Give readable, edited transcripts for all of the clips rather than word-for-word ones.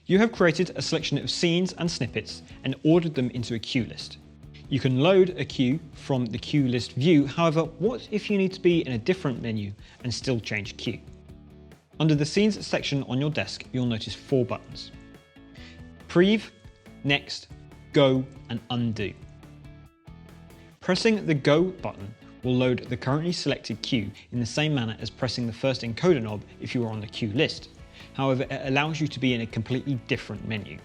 You have created a selection of scenes and snippets and ordered them into a queue list. You can load a queue from the queue list view. However, what if you need to be in a different menu and still change queue? Under the scenes section on your desk, you'll notice 4 buttons: Prev, Next, Go, and Undo. Pressing the Go button will load the currently selected queue in the same manner as pressing the first encoder knob if you were on the queue list. However, it allows you to be in a completely different menu.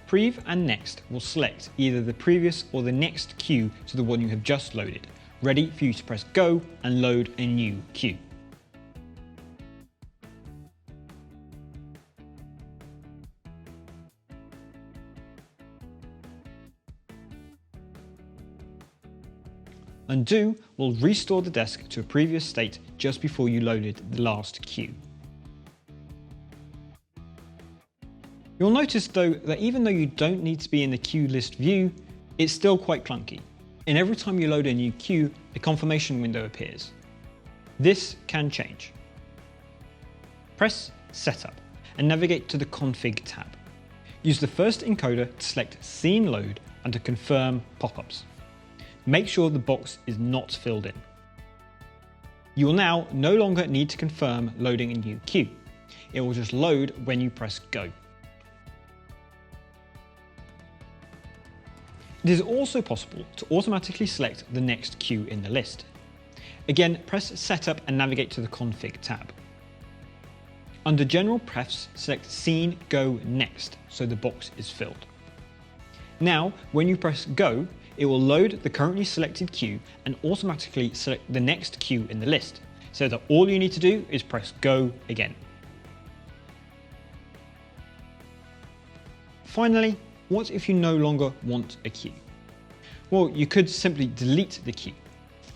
Prev and Next will select either the previous or the next queue to the one you have just loaded, ready for you to press Go and load a new queue. Undo will restore the desk to a previous state just before you loaded the last queue. You'll notice though that even though you don't need to be in the queue list view, it's still quite clunky. And every time you load a new queue, a confirmation window appears. This can change. Press Setup and navigate to the Config tab. Use the first encoder to select Scene Load and to confirm pop-ups. Make sure the box is not filled in. You will now no longer need to confirm loading a new queue. It will just load when you press Go. It is also possible to automatically select the next queue in the list. Again, press Setup and navigate to the Config tab. Under General Prefs, select Scene Go Next so the box is filled. Now, when you press Go, it will load the currently selected queue and automatically select the next queue in the list, so that all you need to do is press Go again. Finally, what if you no longer want a queue? Well, you could simply delete the queue.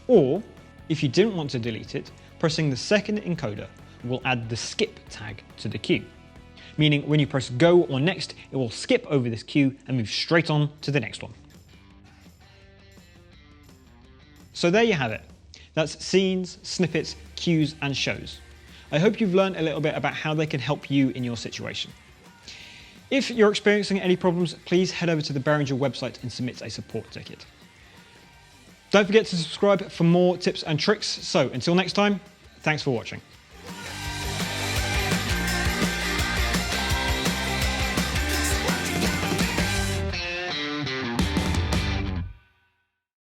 Or, if you didn't want to delete it, pressing the second encoder will add the skip tag to the queue, meaning when you press Go or Next, it will skip over this queue and move straight on to the next one. So there you have it. That's scenes, snippets, queues, and shows. I hope you've learned a little bit about how they can help you in your situation. If you're experiencing any problems, please head over to the Behringer website and submit a support ticket. Don't forget to subscribe for more tips and tricks. So until next time, thanks for watching.